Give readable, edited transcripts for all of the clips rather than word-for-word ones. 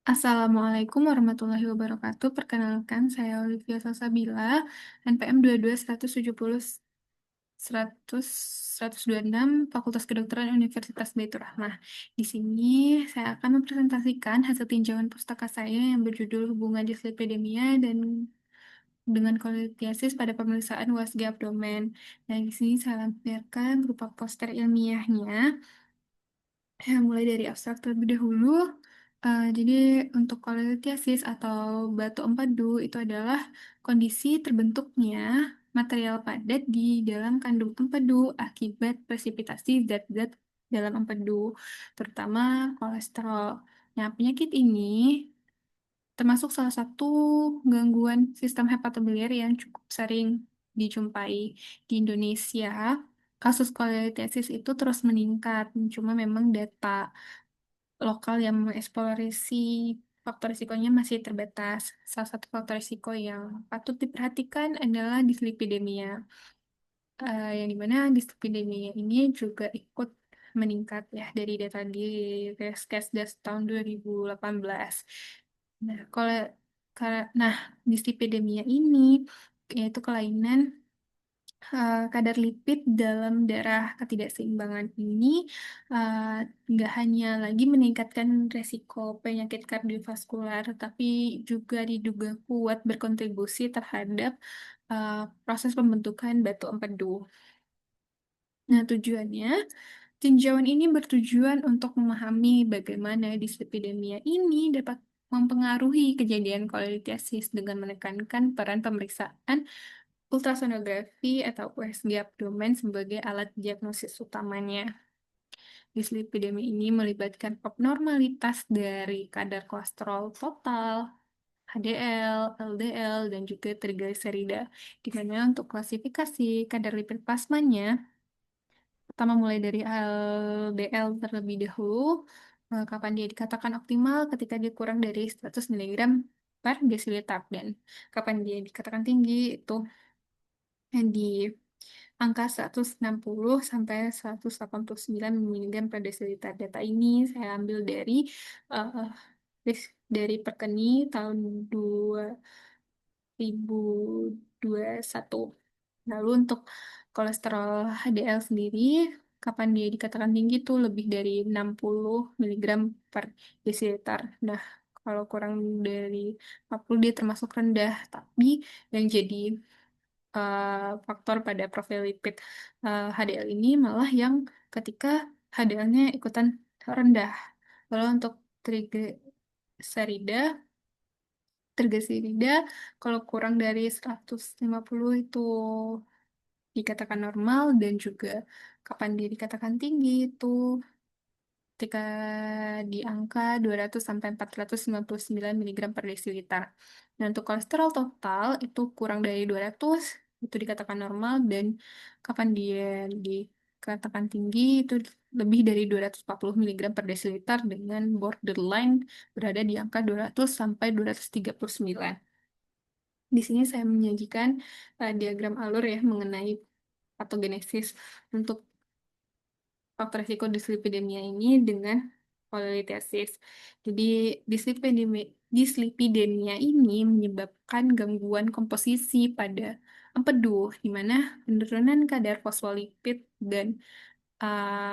Assalamualaikum warahmatullahi wabarakatuh. Perkenalkan, saya Olivia Salsabila, NPM 22170 100 126 Fakultas Kedokteran Universitas Baitur Rahmah. Di sini saya akan mempresentasikan hasil tinjauan pustaka saya yang berjudul Hubungan Dislipidemia dan dengan kolitiasis pada pemeriksaan USG abdomen. Dan di sini saya lampirkan berupa poster ilmiahnya. Mulai dari abstrak terlebih dahulu. Jadi untuk kolelithiasis atau batu empedu itu adalah kondisi terbentuknya material padat di dalam kandung empedu akibat presipitasi zat-zat dalam empedu, terutama kolesterol. Nah, penyakit ini termasuk salah satu gangguan sistem hepatobiliar yang cukup sering dijumpai di Indonesia. Kasus kolelithiasis itu terus meningkat, cuma memang data lokal yang mengeksplorasi faktor risikonya masih terbatas. Salah satu faktor risiko yang patut diperhatikan adalah dislipidemia, yang dimana dislipidemia ini juga ikut meningkat ya dari data di Reskesdas tahun 2018. Nah, nah dislipidemia ini yaitu kelainan kadar lipid dalam darah. Ketidakseimbangan ini uh, nggak hanya lagi meningkatkan resiko penyakit kardiovaskular, tapi juga diduga kuat berkontribusi terhadap uh, proses pembentukan batu empedu. Nah, tujuannya, tinjauan ini bertujuan untuk memahami bagaimana dislipidemia ini dapat mempengaruhi kejadian kolelithiasis dengan menekankan peran pemeriksaan ultrasonografi atau USG abdomen sebagai alat diagnosis utamanya. Dislipidemia ini melibatkan abnormalitas dari kadar kolesterol total, HDL, LDL, dan juga trigliserida. Di mana untuk klasifikasi kadar lipid plasmanya, pertama mulai dari LDL terlebih dahulu, kapan dia dikatakan optimal ketika dia kurang dari 100 mg per desiliter, dan kapan dia dikatakan tinggi itu di angka 160 sampai 189 mg per desiliter. Data ini saya ambil dari eh, dari Perkeni tahun 2021. Lalu untuk kolesterol HDL sendiri, kapan dia dikatakan tinggi itu lebih dari 60 mg per desiliter. Nah, kalau kurang dari 40 dia termasuk rendah, tapi yang jadi faktor pada profil lipid HDL ini malah yang ketika HDL-nya ikutan rendah. Lalu untuk trigliserida, trigliserida kalau kurang dari 150 itu dikatakan normal, dan juga kapan dia dikatakan tinggi itu ketika di angka 200 sampai 499 mg per desiliter. Dan untuk kolesterol total itu kurang dari 200 itu dikatakan normal, dan kapan dia dikatakan tinggi itu lebih dari 240 mg per desiliter dengan borderline berada di angka 200 sampai 239. Di sini saya menyajikan diagram alur ya mengenai patogenesis untuk faktor risiko dislipidemia ini dengan polylitiasis. Jadi dislipidemia ini menyebabkan gangguan komposisi pada empedu, di mana penurunan kadar fosfolipid dan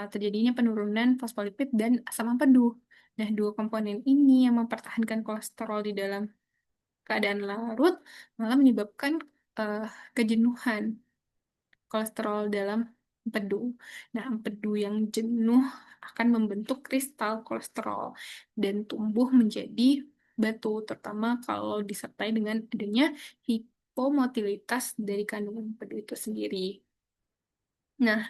terjadinya penurunan fosfolipid dan asam empedu. Nah, dua komponen ini yang mempertahankan kolesterol di dalam keadaan larut malah menyebabkan uh, kejenuhan kolesterol dalam empedu. Nah, empedu yang jenuh akan membentuk kristal kolesterol dan tumbuh menjadi batu, terutama kalau disertai dengan adanya hipomotilitas dari kandungan empedu itu sendiri. Nah,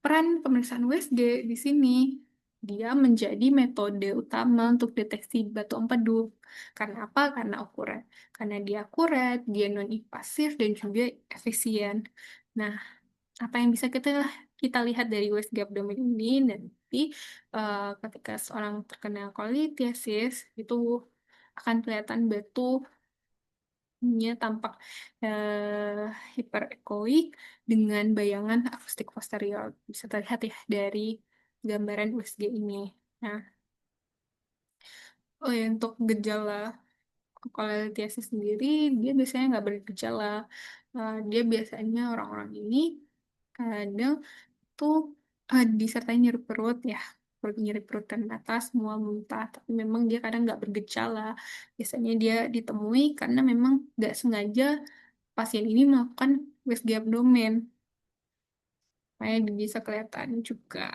peran pemeriksaan USG di sini dia menjadi metode utama untuk deteksi batu empedu. Karena apa? Karena akurat. Karena dia akurat, dia non-invasif dan juga efisien. Nah, apa yang bisa kita lihat dari USG abdomen ini nanti ketika seorang terkena kolitiasis itu akan kelihatan batunya tampak hiperekoik dengan bayangan akustik posterior. Bisa terlihat ya dari gambaran USG ini. Nah, Oh ya, untuk gejala kolelitiasis sendiri, dia biasanya nggak bergejala. Dia biasanya orang-orang ini kadang tuh disertai nyeri perut ya, nyeri perut dan atas, mual muntah. Tapi memang dia kadang nggak bergejala. Biasanya dia ditemui karena memang nggak sengaja pasien ini melakukan USG abdomen. Makanya bisa kelihatan juga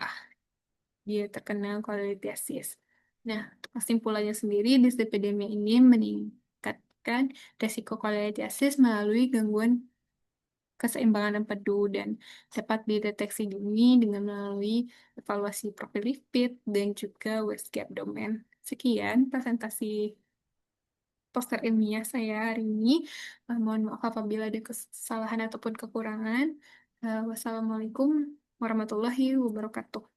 dia terkena kolelitiasis. Nah, untuk kesimpulannya sendiri, dislipidemia ini meningkatkan resiko kolelitiasis melalui gangguan keseimbangan empedu dan dapat dideteksi dini dengan melalui evaluasi profil lipid dan juga USG abdomen. Sekian presentasi poster ilmiah saya hari ini. Mohon maaf apabila ada kesalahan ataupun kekurangan. Wassalamualaikum warahmatullahi wabarakatuh.